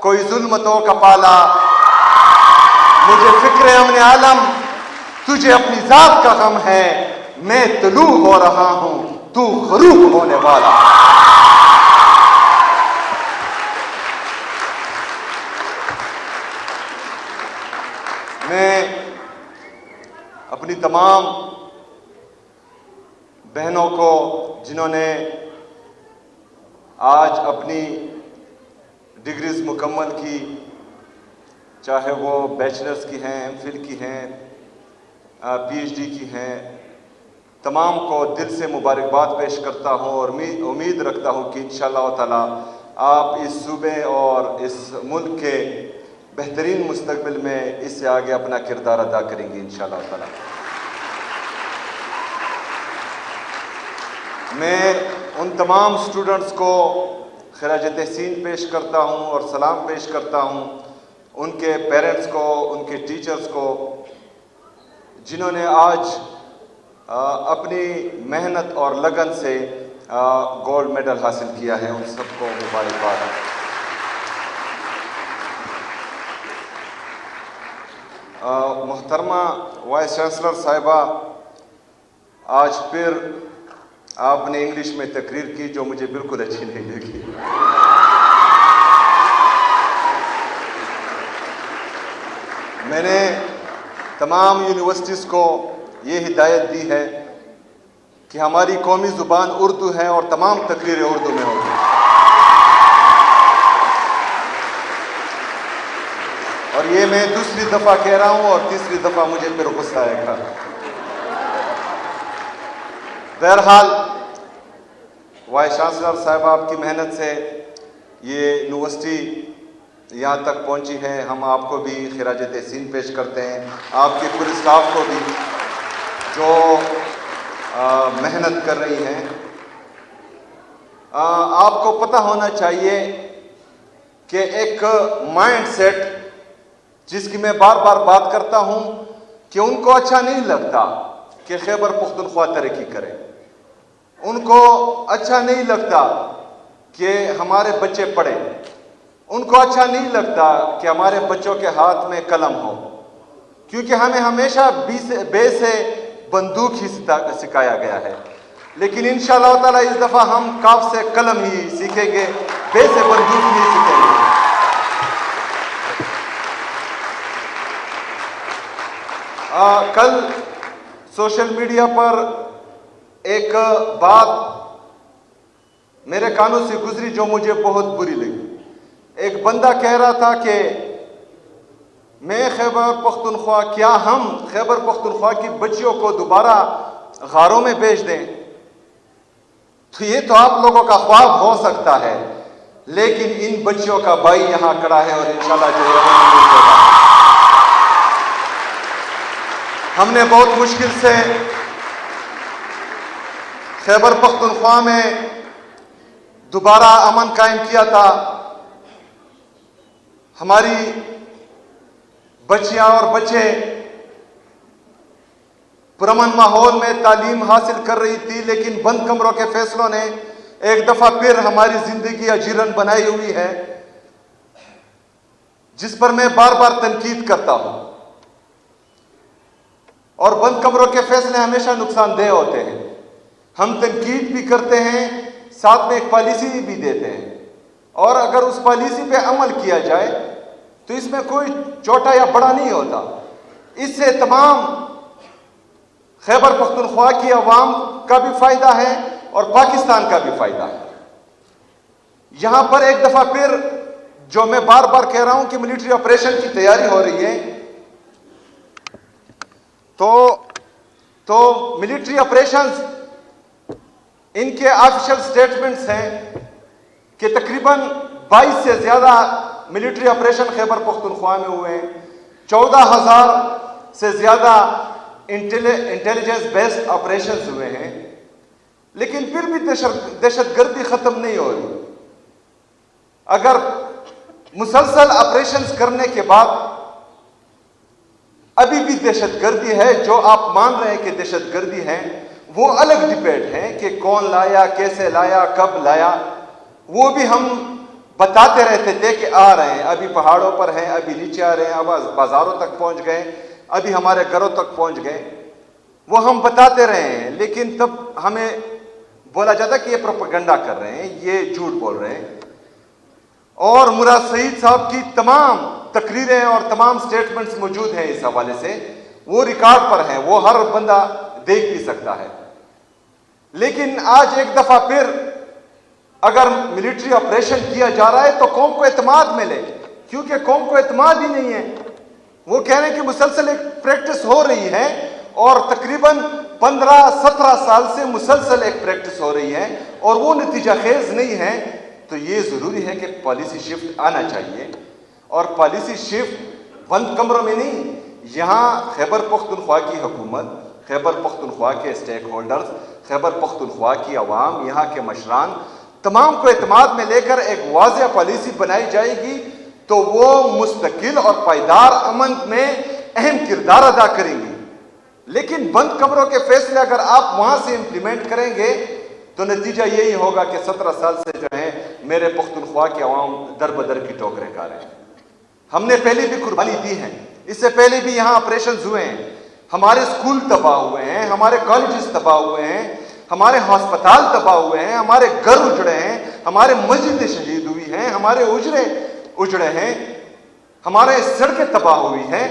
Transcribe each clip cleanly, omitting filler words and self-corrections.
कोई जुल्मतों का पाला, मुझे फिक्र अमन आलम, तुझे अपनी जात का गम है, मैं तलू हो रहा हूं, तू गरूब होने वाला। मैं अपनी तमाम बहनों को जिन्होंने आज अपनी डिग्रीज मुकम्मल की, चाहे वो बैचलर्स की हैं, एमफिल की हैं, पीएचडी की हैं, तमाम को दिल से मुबारकबाद पेश करता हूँ और उम्मीद रखता हूँ कि इंशाअल्लाह ताला आप इस सूबे और इस मुल्क के बेहतरीन मुस्तकबिल में इससे आगे अपना किरदार अदा करेंगे इंशाअल्लाह ताला। मैं उन तमाम स्टूडेंट्स को खिराज तहसीन पेश करता हूँ और सलाम पेश करता हूँ, उनके पेरेंट्स को, उनके टीचर्स को, जिन्होंने आज अपनी मेहनत और लगन से गोल्ड मेडल हासिल किया है, उन सबको मुबारकबाद। मोहतरमा वाइस चांसलर साहिबा, आज फिर आपने इंग्लिश में तकरीर की जो मुझे बिल्कुल अच्छी नहीं लगी। मैंने तमाम यूनिवर्सिटीज़ को ये हिदायत दी है कि हमारी कौमी ज़ुबान उर्दू है और तमाम तकरीरें उर्दू में होगी। और ये मैं दूसरी दफ़ा कह रहा हूँ और तीसरी दफ़ा मुझे फिर गुस्सा आएगा। बहरहाल वाइस चांसलर साहब, आपकी मेहनत से ये यूनिवर्सिटी यहाँ तक पहुँची है। हम आपको भी खिराज तहसीन पेश करते हैं, आपके पूरे स्टाफ को भी जो मेहनत कर रही हैं। आपको पता होना चाहिए कि एक माइंड सेट जिसकी मैं बार बार बात करता हूँ कि उनको अच्छा नहीं लगता कि खैबर पख्तूनख्वा तरक्की करे, उनको अच्छा नहीं लगता कि हमारे बच्चे पढ़ें, उनको अच्छा नहीं लगता कि हमारे बच्चों के हाथ में कलम हो, क्योंकि हमें हमेशा बे से बंदूक ही सिखाया गया है। लेकिन इंशाअल्लाह ताला इस दफ़ा हम काफ से कलम ही सीखेंगे, बे से बंदूक नहीं सीखेंगे। कल सोशल मीडिया पर एक बात मेरे कानों से गुजरी जो मुझे बहुत बुरी लगी। एक बंदा कह रहा था कि मैं खैबर पख्तूनख्वा, क्या हम खैबर पख्तूनख्वा की बच्चियों को दोबारा गारों में भेज दें? तो ये तो आप लोगों का ख्वाब हो सकता है, लेकिन इन बच्चियों का भाई यहां खड़ा है और इंशाल्लाह जो है हमने बहुत मुश्किल से खैबर पख्तूनख्वा में दोबारा अमन कायम किया था। हमारी बच्चियां और बच्चे पुरअमन माहौल में तालीम हासिल कर रही थी, लेकिन बंद कमरों के फैसलों ने एक दफा फिर हमारी जिंदगी अजीरन बनाई हुई है, जिस पर मैं बार बार तनकीद करता हूं। और बंद कमरों के फैसले हमेशा नुकसानदेह होते हैं। हम तनकीद भी करते हैं, साथ में एक पॉलिसी भी देते हैं, और अगर उस पॉलिसी पे अमल किया जाए तो इसमें कोई छोटा या बड़ा नहीं होता। इससे तमाम खैबर पख्तूनख्वा की अवाम का भी फायदा है और पाकिस्तान का भी फायदा है। यहां पर एक दफा फिर जो मैं बार बार कह रहा हूं कि मिलिट्री ऑपरेशन की तैयारी हो रही है, तो मिलिट्री ऑपरेशंस, इनके ऑफिशियल स्टेटमेंट्स हैं कि तकरीबन 22 से ज्यादा मिलिट्री ऑपरेशन खैबर पख्तूनख्वा में हुए हैं, 14,000 से ज्यादा इंटेलिजेंस बेस्ड ऑपरेशंस हुए हैं, लेकिन फिर भी दहशतगर्दी खत्म नहीं हो रही। अगर मुसलसल ऑपरेशंस करने के बाद अभी भी दहशतगर्दी है, जो आप मान रहे हैं कि दहशतगर्दी है, वो अलग डिबेट है कि कौन लाया, कैसे लाया, कब लाया, वो भी हम बताते रहते थे कि आ रहे हैं, अभी पहाड़ों पर हैं, अभी नीचे आ रहे हैं, अब बाजारों तक पहुंच गए, अभी हमारे घरों तक पहुंच गए। वो हम बताते रहे हैं, लेकिन तब हमें बोला जाता कि ये प्रोपेगेंडा कर रहे हैं, ये झूठ बोल रहे हैं। और मुराद सईद साहब की तमाम तकरीरें और तमाम स्टेटमेंट्स मौजूद हैं इस हवाले से, वो रिकॉर्ड पर हैं, वो हर बंदा देख भी सकता है। लेकिन आज एक दफा फिर अगर मिलिट्री ऑपरेशन किया जा रहा है तो कौम को एतमाद मिले, क्योंकि कौम को एतमाद ही नहीं है। वो कह रहे हैं कि मुसलसल एक प्रैक्टिस हो रही है और तकरीबन 15-17 साल से मुसलसल एक प्रैक्टिस हो रही है और वो नतीजा खेज नहीं है। तो ये जरूरी है कि पॉलिसी शिफ्ट आना चाहिए, और पॉलिसी शिफ्ट बंद कमरों में नहीं, यहाँ खैबर पख्तूनख्वा की हुकूमत, खैबर पख्तूनख्वा के स्टेक होल्डर्स, खैबर पख्तूनख्वा की अवाम, यहाँ के मशरान तमाम को एतमाद में लेकर एक वाज़ेह पॉलिसी बनाई जाएगी तो वो मुस्तकिल और पायदार अमन में अहम किरदार अदा करेंगी। लेकिन बंद कमरों के फैसले अगर आप वहां से इंप्लीमेंट करेंगे तो नतीजा यही होगा कि 17 साल से जो है मेरे पख्तूनख्वा के अवाम दर बदर की ठोकरें खा रहे हैं। हमने पहले भी कुर्बानी दी है, इससे पहले भी यहाँ ऑपरेशन हुए हैं, हमारे स्कूल तबाह हुए हैं, हमारे कॉलेजेस तबाह हुए हैं, हमारे अस्पताल तबाह हुए हैं, हमारे घर उजड़े हैं, हमारे मस्जिदें शहीद हुई हैं, हमारे उजड़े हैं, हमारे सड़कें तबाह हुई हैं।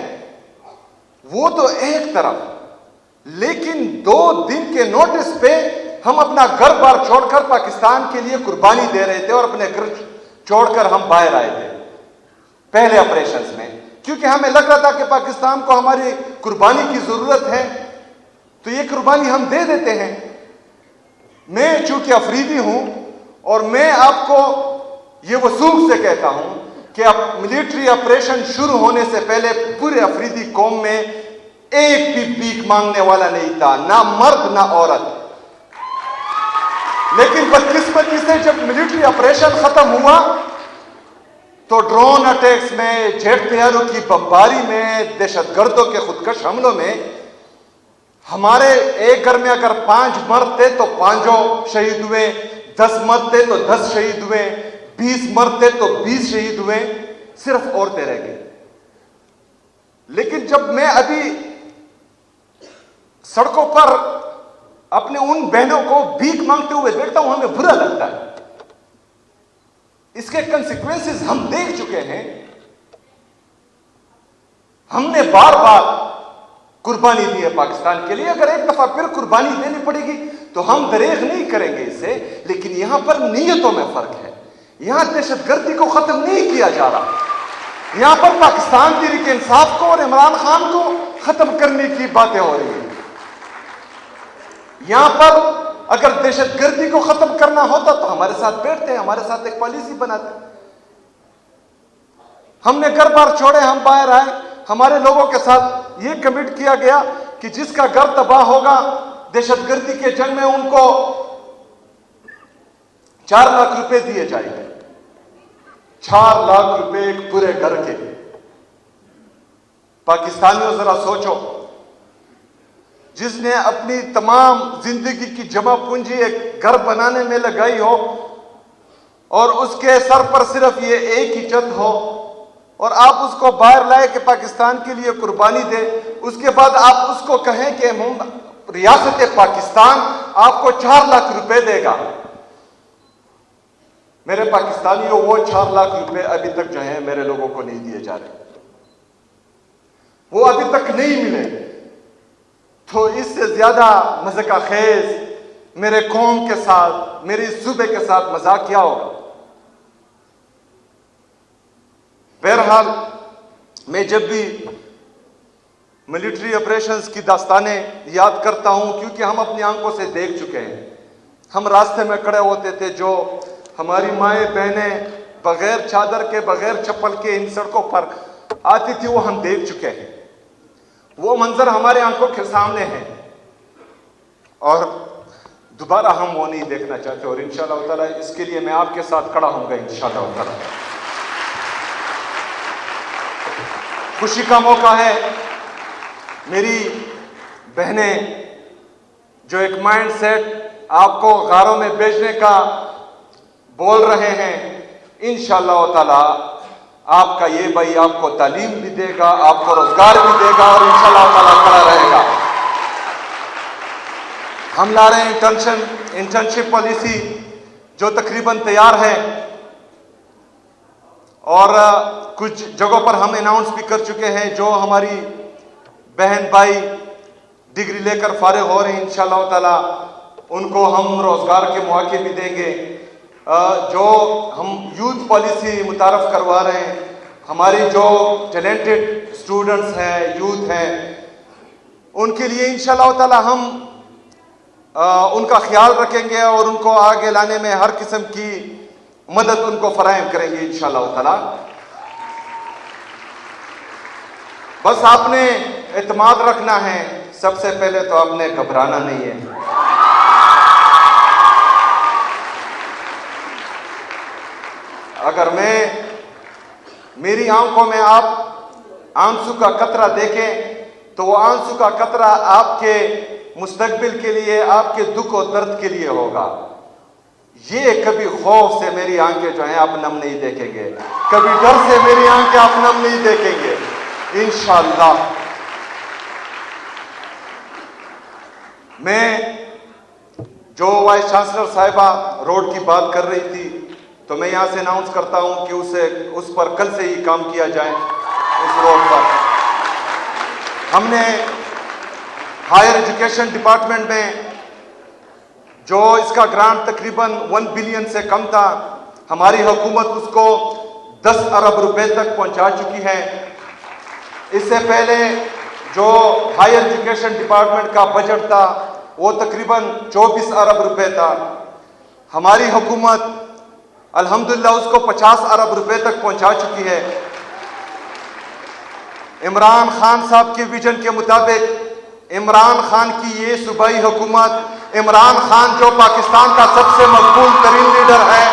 वो तो एक तरफ, लेकिन 2 दिन के नोटिस पे हम अपना घर बार छोड़कर पाकिस्तान के लिए कुर्बानी दे रहे थे और अपने घर छोड़कर हम बाहर आए थे पहले ऑपरेशंस में, क्योंकि हमें लग रहा था कि पाकिस्तान को हमारी कुर्बानी की जरूरत है, तो ये कुर्बानी हम दे देते हैं। मैं चूंकि अफरीदी हूं और मैं आपको ये वसूख से कहता हूं कि अब मिलिट्री ऑपरेशन शुरू होने से पहले पूरे अफरीदी कौम में एक भी भीख मांगने वाला नहीं था, ना मर्द ना औरत। लेकिन बदकिस्मती से जब मिलिट्री ऑपरेशन खत्म हुआ तो ड्रोन अटैक्स में, जेट तैयारों की बमबारी में, दहशतगर्दों के खुदकश हमलों में हमारे एक घर में अगर 5 मर्द थे तो 5 शहीद हुए, 10 मर्द थे तो 10 शहीद हुए, 20 मर्द थे तो 20 शहीद हुए, सिर्फ औरतें रह गई। लेकिन जब मैं अभी सड़कों पर अपने उन बहनों को भीख मांगते हुए देखता हूं, हमें बुरा लगता है। इसके कंसिक्वेंसेस हम देख चुके हैं। हमने बार बार कुर्बानी दी है पाकिस्तान के लिए, अगर एक दफा फिर कुर्बानी देनी पड़ेगी तो हम दरेग नहीं करेंगे इससे। लेकिन यहां पर नीयतों में फर्क है, यहां दहशतगर्दी को खत्म नहीं किया जा रहा, यहां पर पाकिस्तान तहरीक इंसाफ को और इमरान खान को खत्म करने की बातें हो रही हैं। यहां पर अगर दहशतगर्दी को खत्म करना होता तो हमारे साथ बैठते, हमारे साथ एक पॉलिसी बनाते। हमने घर बार छोड़े, हम बाहर आए, हमारे लोगों के साथ ये कमिट किया गया कि जिसका घर तबाह होगा दहशतगर्दी के जंग में उनको 4 लाख रुपए दिए जाएंगे। 4 लाख रुपए एक पूरे घर के। पाकिस्तानियों जरा सोचो, जिसने अपनी तमाम जिंदगी की जमा पूंजी एक घर बनाने में लगाई हो और उसके सर पर सिर्फ ये एक ही छत हो और आप उसको बाहर लाए कि पाकिस्तान के लिए कुर्बानी दे, उसके बाद आप उसको कहें कि रियासत पाकिस्तान आपको 4 लाख रुपए देगा। मेरे पाकिस्तानियों, वो 4 लाख रुपए अभी तक जो है मेरे लोगों को नहीं दिए जा रहे, वो अभी तक नहीं मिले। तो इससे ज्यादा मजे का खेज मेरे कौम के साथ, मेरे सूबे के साथ मजाक क्या होगा। बहरहाल, मैं जब भी मिलिट्री ऑपरेशंस की दास्तानें याद करता हूं, क्योंकि हम अपनी आंखों से देख चुके हैं, हम रास्ते में खड़े होते थे, जो हमारी माएँ बहनें बगैर चादर के, बगैर चप्पल के इन सड़कों पर आती थी, वो हम देख चुके हैं। वो मंजर हमारे आंखों के सामने है और दोबारा हम वो नहीं देखना चाहते। और इंशाअल्लाह ताला इसके लिए मैं आपके साथ खड़ा होऊंगा इंशाअल्लाह ताला। खुशी का मौका है, मेरी बहनें जो एक माइंड सेट आपको गारों में भेजने का बोल रहे हैं, इंशाअल्लाह ताला आपका ये भाई आपको तालीम भी देगा, आपको रोजगार भी देगा और इंशाअल्लाह ताला खड़ा रहेगा। हम ला रहे हैं इंटर्नशिप पॉलिसी जो तकरीबन तैयार है और कुछ जगहों पर हम अनाउंस भी कर चुके हैं। जो हमारी बहन भाई डिग्री लेकर फारिग हो रहे हैं इंशाअल्लाह ताला उनको हम रोजगार के मौके भी देंगे। जो हम यूथ पॉलिसी मुतारफ करवा रहे हैं, हमारी जो टैलेंटेड स्टूडेंट्स हैं, यूथ हैं, उनके लिए इंशाअल्लाह ताला हम उनका ख्याल रखेंगे और उनको आगे लाने में हर किस्म की मदद उनको फराहम करेंगे इंशाअल्लाह ताला। बस आपने एतमाद रखना है, सबसे पहले तो आपने घबराना नहीं है। अगर मेरी आंखों में आप आंसू का कतरा देखें तो वो आंसू का कतरा आपके मुस्तकबिल के लिए, आपके दुख और दर्द के लिए होगा। ये कभी खौफ से मेरी आंखें जो हैं आप नम नहीं देखेंगे, कभी डर से मेरी आंखें आप नम नहीं देखेंगे इंशाअल्लाह। मैं जो वाइस चांसलर साहिबा रोड की बात कर रही थी, तो मैं यहां से अनाउंस करता हूं कि उस पर कल से ही काम किया जाए। उस रोड पर हमने हायर एजुकेशन डिपार्टमेंट में जो इसका ग्रांट तकरीबन 1 बिलियन से कम था, हमारी हुकूमत उसको 10 अरब रुपए तक पहुंचा चुकी है। इससे पहले जो हायर एजुकेशन डिपार्टमेंट का बजट था वो तकरीबन 24 अरब रुपए था। हमारी हुकूमत अल्हम्दुलिल्लाह उसको 50 अरब रुपए तक पहुंचा चुकी है। इमरान खान साहब के विजन के मुताबिक इमरान खान की ये सूबाई हुकूमत, इमरान खान जो पाकिस्तान का सबसे मकबूल तरीन लीडर है,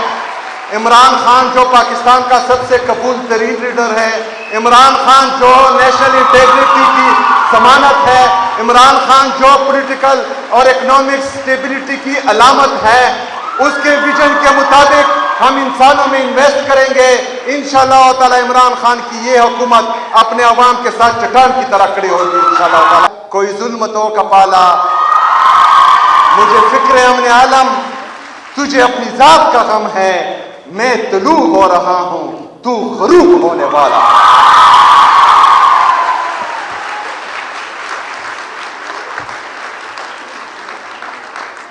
इमरान खान जो पाकिस्तान का सबसे कबूल तरीन लीडर है, इमरान खान जो नेशनल इंटेग्रिटी की जमानत है, इमरान खान जो पॉलिटिकल और इकोनॉमिक स्टेबिलिटी की अलामत है, उसके विजन के मुताबिक हम इंसानों में इन्वेस्ट करेंगे। इंशाअल्लाह ताला इमरान खान की ये हुकूमत अपने अवाम के साथ चट्टान की तरह खड़ी होगी इंशाअल्लाह ताला। कोई जुल्म तो का पाला, मुझे फिक्र है अमने आलम, तुझे अपनी जात का गम है, मैं तलू हो रहा हूं, तू गरूब होने वाला।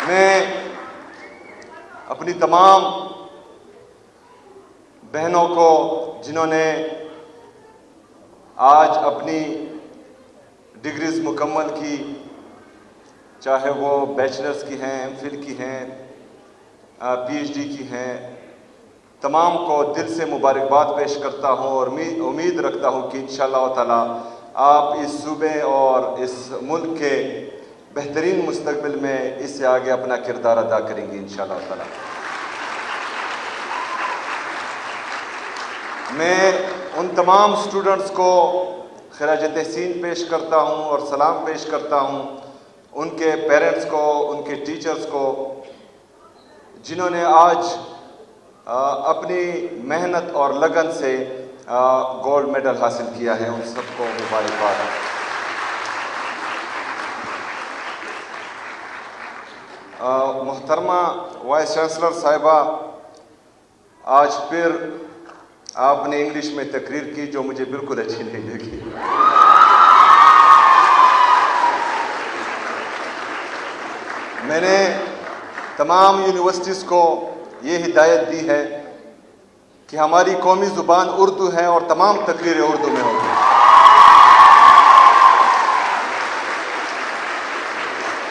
मैं अपनी तमाम बहनों को जिन्होंने आज अपनी डिग्रीज मुकम्मल की, चाहे वो बैचलर्स की हैं, एमफिल की हैं, पीएचडी की हैं, तमाम को दिल से मुबारकबाद पेश करता हूँ और उम्मीद रखता हूँ कि इंशाअल्लाह ताला आप इस सूबे और इस मुल्क के बेहतरीन मुस्तकबिल में इससे आगे अपना किरदार अदा करेंगे इंशाअल्लाह ताला। मैं उन तमाम स्टूडेंट्स को खिराज तहसीन पेश करता हूँ और सलाम पेश करता हूँ, उनके पेरेंट्स को, उनके टीचर्स को, जिन्होंने आज अपनी मेहनत और लगन से गोल्ड मेडल हासिल किया है, उन सबको मुबारकबाद। मोहतरमा वाइस चांसलर साहिबा, आज फिर आपने इंग्लिश में तकरीर की जो मुझे बिल्कुल अच्छी नहीं लगी। मैंने तमाम यूनिवर्सिटीज़ को ये हिदायत दी है कि हमारी कौमी ज़ुबान उर्दू है और तमाम तकरीरें उर्दू में होगी।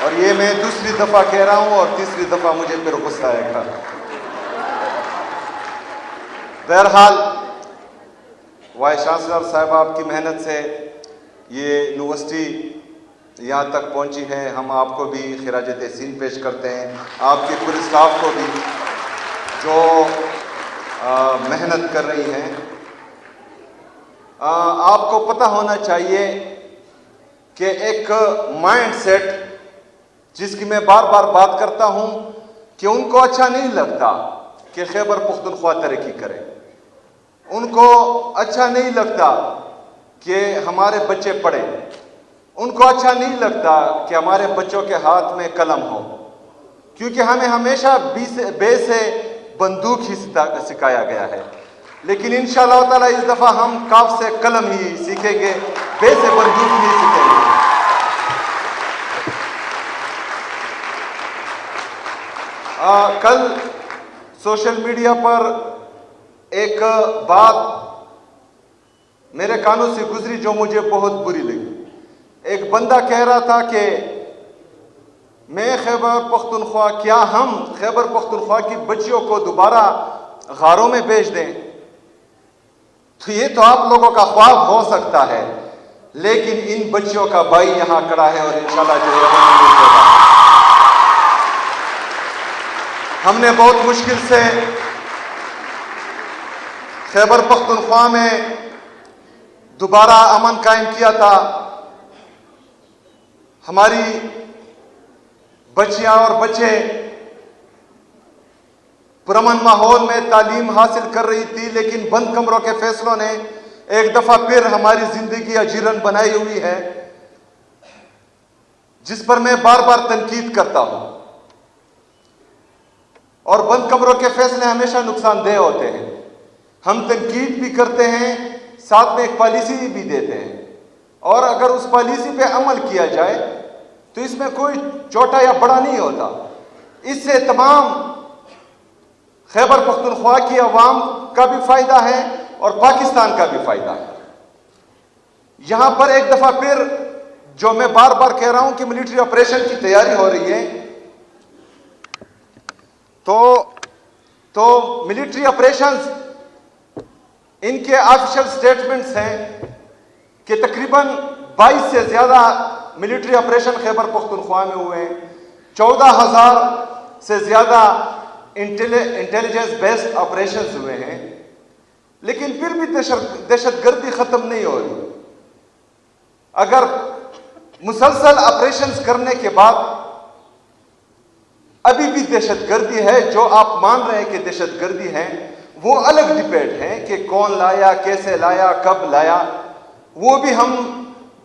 और ये मैं दूसरी दफ़ा कह रहा हूँ और तीसरी दफ़ा मुझे फिर गुस्सा आएगा। बहरहाल वाइस चांसलर साहब आपकी मेहनत से ये यूनिवर्सिटी यहाँ तक पहुँची है। हम आपको भी खिराज तहसीन पेश करते हैं, आपके पूरे स्टाफ को भी जो मेहनत कर रही हैं। आपको पता होना चाहिए कि एक माइंड सेट जिसकी मैं बार बार बात करता हूँ कि उनको अच्छा नहीं लगता कि खैबर पुख्तनख्वा तरक्की करे। उनको अच्छा नहीं लगता कि हमारे बच्चे पढ़ें, उनको अच्छा नहीं लगता कि हमारे बच्चों के हाथ में कलम हो, क्योंकि हमें हमेशा बे से बंदूक ही सिखाया गया है। लेकिन इंशाअल्लाह ताला इस दफ़ा हम काफ से कलम ही सीखेंगे, बे से बंदूक नहीं सीखेंगे। कल सोशल मीडिया पर एक बात मेरे कानों से गुजरी जो मुझे बहुत बुरी लगी। एक बंदा कह रहा था कि मैं खैबर पख्तूनख्वा, क्या हम खैबर पख्तूनख्वा की बच्चियों को दोबारा गारों में भेज दें? तो ये तो आप लोगों का ख्वाब हो सकता है, लेकिन इन बच्चियों का भाई यहां खड़ा है और इंशाल्लाह जो है हमने बहुत मुश्किल से खैबर पख्तूनख्वा में दोबारा अमन कायम किया था। हमारी बच्चियां और बच्चे पुरअमन माहौल में तालीम हासिल कर रही थी, लेकिन बंद कमरों के फैसलों ने एक दफा फिर हमारी जिंदगी अजीरन बनाई हुई है, जिस पर मैं बार बार तनकीद करता हूं। और बंद कमरों के फैसले हमेशा नुकसानदेह होते हैं। हम तनकीद भी करते हैं, साथ में एक पॉलिसी भी देते हैं, और अगर उस पॉलिसी पे अमल किया जाए तो इसमें कोई छोटा या बड़ा नहीं होता। इससे तमाम खैबर पख्तूनख्वा की अवाम का भी फायदा है और पाकिस्तान का भी फायदा है। यहां पर एक दफा फिर जो मैं बार बार कह रहा हूं कि मिलिट्री ऑपरेशन की तैयारी हो रही है, तो मिलिट्री ऑपरेशंस, इनके ऑफिशियल स्टेटमेंट्स हैं कि तकरीबन 22 से ज्यादा मिलिट्री ऑपरेशन खैबर पख्तूनख्वा में हुए हैं, 14,000 से ज्यादा इंटेलिजेंस बेस्ड ऑपरेशंस हुए हैं, लेकिन फिर भी दहशतगर्दी खत्म नहीं हो रही। अगर मुसलसल ऑपरेशंस करने के बाद अभी भी दहशतगर्दी है, जो आप मान रहे हैं कि दहशतगर्दी है, वो अलग डिबेट है कि कौन लाया, कैसे लाया, कब लाया। वो भी हम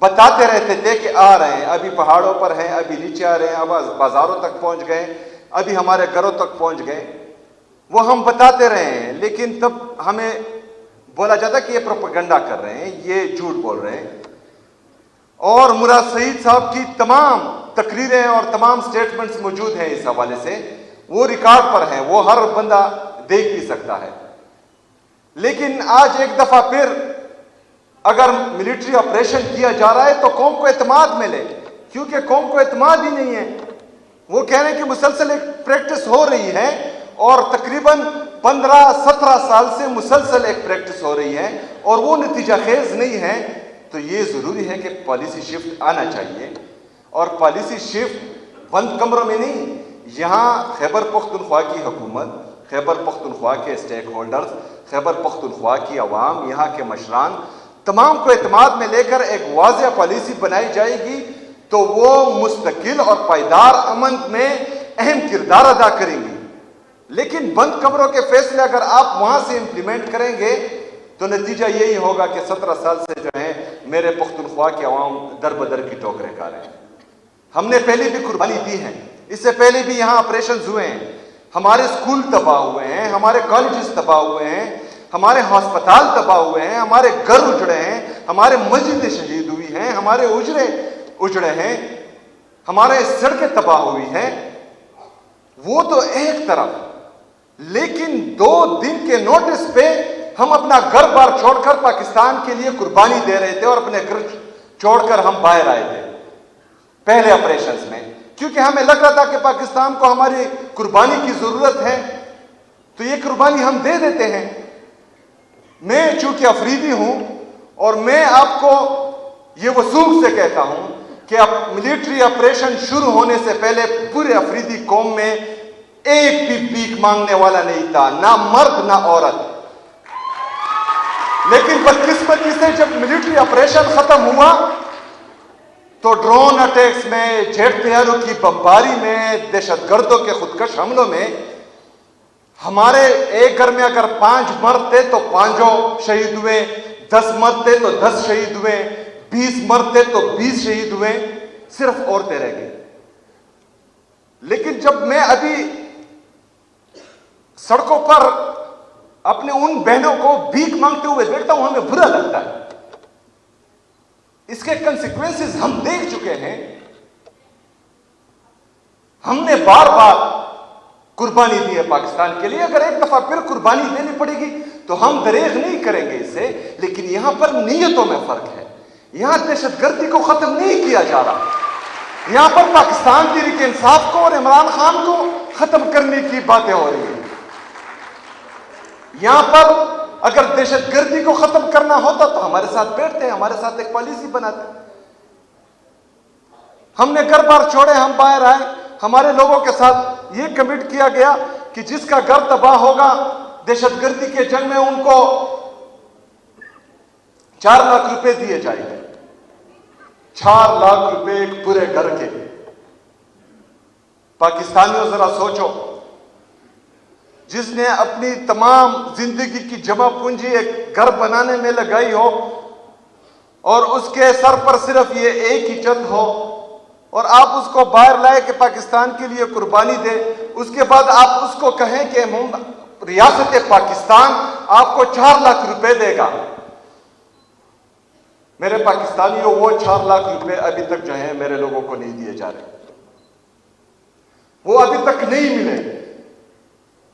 बताते रहते थे कि आ रहे हैं, अभी पहाड़ों पर हैं, अभी नीचे आ रहे हैं, अब बाजारों तक पहुंच गए, अभी हमारे घरों तक पहुंच गए। वो हम बताते रहे हैं, लेकिन तब हमें बोला जाता कि ये प्रोपेगेंडा कर रहे हैं, ये झूठ बोल रहे हैं। और मुराद सईद साहब की तमाम तकरीरें और तमाम स्टेटमेंट्स मौजूद हैं इस हवाले से, वो रिकॉर्ड पर हैं, वो हर बंदा देख भी सकता है। लेकिन आज एक दफा फिर अगर मिलिट्री ऑपरेशन किया जा रहा है तो कौम को एतमाद मिले, क्योंकि कौम को एतमाद ही नहीं है। वो कह रहे हैं कि मुसलसल एक प्रैक्टिस हो रही है, और तकरीबन 15-17 साल से मुसलसल एक प्रैक्टिस हो रही है, और वो नतीजा खेज नहीं है। तो ये जरूरी है कि पॉलिसी शिफ्ट आना चाहिए, और पॉलिसी शिफ्ट बंद कमरों में नहीं, यहाँ खैबर पख्तूनख्वा की हुकूमत, खैबर पख्तूनख्वा के स्टेक होल्डर्स, खैबर पख्तूनख्वा की अवाम, यहाँ के मशरान, तमाम को एतमाद में लेकर एक वाज़ेह पॉलिसी बनाई जाएगी, तो वो मुस्तकिल और पायदार अमन में अहम किरदार अदा करेंगी। लेकिन बंद कमरों के फैसले अगर आप वहां से इंप्लीमेंट करेंगे तो नतीजा यही होगा कि 17 साल से जो है मेरे पख्तूनख्वा के अवाम दर बदर की ठोकरें खा रहे हैं। हमने पहले भी कुर्बानी दी है, इससे पहले भी यहाँ ऑपरेशन हुए हैं, हमारे स्कूल तबाह हुए हैं, हमारे कॉलेजेस तबाह हुए हैं, हमारे हस्पताल तबाह हुए हैं, हमारे घर उजड़े हैं, हमारे मस्जिदें शहीद हुई हैं, हमारे उजड़े उजड़े हैं, हमारे सड़कें तबाह हुई हैं। वो तो एक तरफ, लेकिन 2 दिन के नोटिस पे हम अपना घर बार छोड़कर पाकिस्तान के लिए कुर्बानी दे रहे थे, और अपने घर छोड़कर हम बाहर आए थे पहले ऑपरेशंस में, क्योंकि हमें लग रहा था कि पाकिस्तान को हमारी कुर्बानी की जरूरत है, तो ये कुर्बानी हम दे देते हैं। मैं चूंकि अफरीदी हूं, और मैं आपको ये वसूख से कहता हूं कि अब मिलिट्री ऑपरेशन शुरू होने से पहले पूरे अफरीदी कौम में एक भी भीख मांगने वाला नहीं था, ना मर्द ना औरत। लेकिन बदकिस्मती से जब मिलिट्री ऑपरेशन खत्म हुआ तो ड्रोन अटैक्स में, जेट तैयारों की बमबारी में, दहशतगर्दों के खुदकश हमलों में हमारे एक घर में अगर 5 मर्द थे तो 5 शहीद हुए, 10 मर्द थे तो 10 शहीद हुए, 20 मर्द थे तो 20 शहीद हुए, सिर्फ औरतें रह गई। लेकिन जब मैं अभी सड़कों पर अपने उन बहनों को भीख मांगते हुए देखता हूं, हमें बुरा लगता है। इसके कंसिक्वेंसेस हम देख चुके हैं। हमने बार बार कुर्बानी दी है पाकिस्तान के लिए। अगर एक दफा फिर कुर्बानी देनी पड़ेगी तो हम दरेग नहीं करेंगे इसे। लेकिन यहां पर नीयतों में फर्क है। यहां दहशतगर्दी को खत्म नहीं किया जा रहा। यहां पर पाकिस्तान तहरीक इंसाफ को और इमरान खान को खत्म करने की बातें हो रही हैं। यहां पर अगर दहशतगर्दी को खत्म करना होता तो हमारे साथ बैठते, हमारे साथ एक पॉलिसी बनाते। हमने घर बार छोड़े, हम बाहर आए। हमारे लोगों के साथ यह कमिट किया गया कि जिसका घर तबाह होगा दहशतगर्दी के जंग में, उनको 4 लाख रुपए दिए जाएंगे। 4 लाख रुपए एक पूरे घर के। पाकिस्तानियों जरा सोचो, जिसने अपनी तमाम जिंदगी की जमा पूंजी एक घर बनाने में लगाई हो और उसके सर पर सिर्फ ये एक ही छत हो, और आप उसको बाहर लाए कि पाकिस्तान के लिए कुर्बानी दे, उसके बाद आप उसको कहें कि रियासत पाकिस्तान आपको 4 लाख रुपए देगा। मेरे पाकिस्तानियों, वो 4 लाख रुपए अभी तक जो है मेरे लोगों को नहीं दिए जा रहे, वो अभी तक नहीं मिले।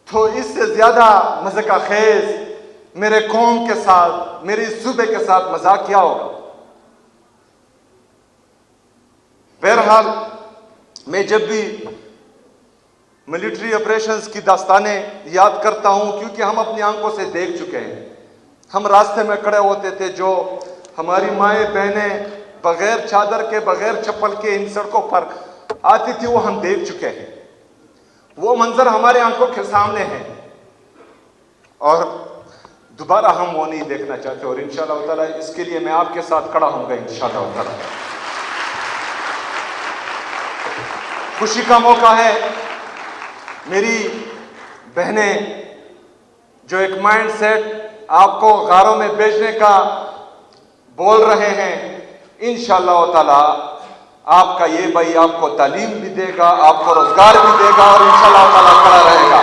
तो इससे ज्यादा मज़े का खेज मेरे कौम के साथ, मेरी सूबे के साथ मजाक क्या होगा। बहरहाल, मैं जब भी मिलिट्री ऑपरेशंस की दास्तानें याद करता हूं, क्योंकि हम अपनी आंखों से देख चुके हैं। हम रास्ते में खड़े होते थे, जो हमारी माएँ बहनें बगैर चादर के, बगैर चप्पल के इन सड़कों पर आती थी, वो हम देख चुके हैं। वो मंजर हमारे आंखों के सामने है और दोबारा हम वो नहीं देखना चाहते। और इंशाअल्लाह ताला इसके लिए मैं आपके साथ खड़ा होऊंगा इंशाअल्लाह ताला। खुशी का मौका है। मेरी बहनें जो एक माइंड सेट आपको गारों में भेजने का बोल रहे हैं, इंशाअल्लाह ताला आपका ये भाई आपको तालीम भी देगा, आपको रोजगार भी देगा और इंशाअल्लाह ताला खड़ा रहेगा।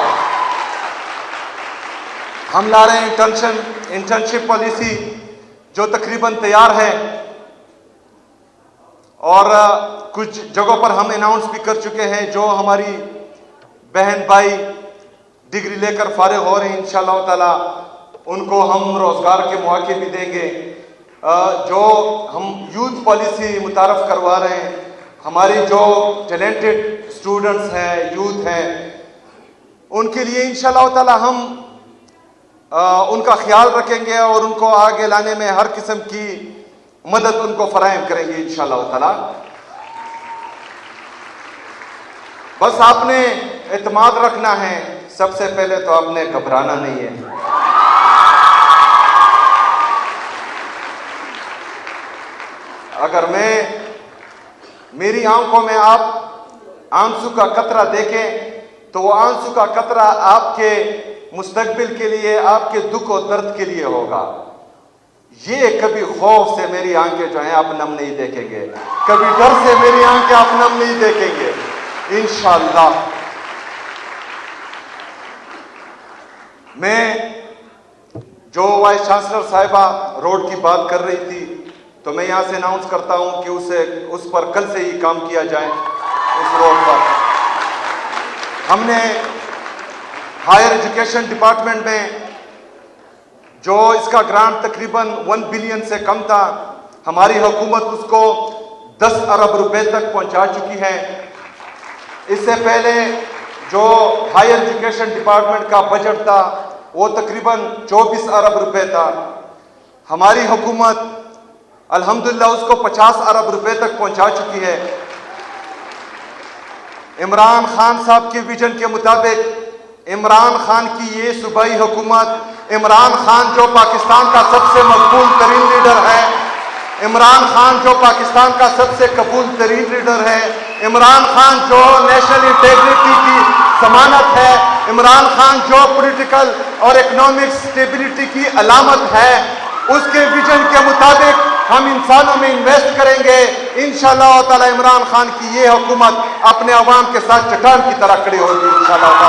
हम ला रहे हैं इंटर्नशिप पॉलिसी जो तकरीबन तैयार है और कुछ जगहों पर हम अनाउंस भी कर चुके हैं। जो हमारी बहन भाई डिग्री लेकर फारिग हो रहे हैं, इंशाअल्लाह ताला उनको हम रोजगार के मौके भी देंगे। जो हम यूथ पॉलिसी मुतारफ करवा रहे हैं, हमारी जो टैलेंटेड स्टूडेंट्स हैं, यूथ हैं, उनके लिए इंशाअल्लाह ताला हम उनका ख्याल रखेंगे और उनको आगे लाने में हर किस्म की मदद उनको फराहम करेंगे इंशाअल्लाह ताला। बस आपने एतमाद रखना है। सबसे पहले तो आपने घबराना नहीं है। अगर मेरी आंखों में आप आंसू का कतरा देखें तो वो आंसू का कतरा आपके मुस्तकबिल के लिए, आपके दुख और दर्द के लिए होगा। ये कभी खौफ से मेरी आंखें जो हैं आप नम नहीं देखेंगे, कभी डर से मेरी आंखें आप नम नहीं देखेंगे इंशाअल्लाह। मैं जो वाइस चांसलर साहिबा रोड की बात कर रही थी, तो मैं यहां से अनाउंस करता हूं कि उस पर कल से ही काम किया जाए। उस रोड पर हमने हायर एजुकेशन डिपार्टमेंट में जो इसका ग्रांट तकरीबन 1 बिलियन से कम था, हमारी हुकूमत उसको 10 अरब रुपए तक पहुंचा चुकी है। इससे पहले जो हायर एजुकेशन डिपार्टमेंट का बजट था वो तकरीबन 24 अरब रुपए था। हमारी हुकूमत अल्हम्दुलिल्लाह उसको 50 अरब रुपए तक पहुंचा चुकी है। इमरान खान साहब के विजन के मुताबिक, इमरान खान की ये सूबाई हुकूमत, इमरान खान जो पाकिस्तान का सबसे मकबूल तरीन लीडर है, इमरान खान जो पाकिस्तान का सबसे कबूल तरीन लीडर है, इमरान खान जो नेशनल इंटेग्रिटी की जमानत है, इमरान खान जो पॉलिटिकल और इकोनॉमिक स्टेबिलिटी की अलामत है, उसके विजन के मुताबिक हम इंसानों में इन्वेस्ट करेंगे। इंशाअल्लाह ताला इमरान खान की ये हुकूमत अपने अवाम के साथ चट्टान की तरह खड़ी होगी इंशाअल्लाह।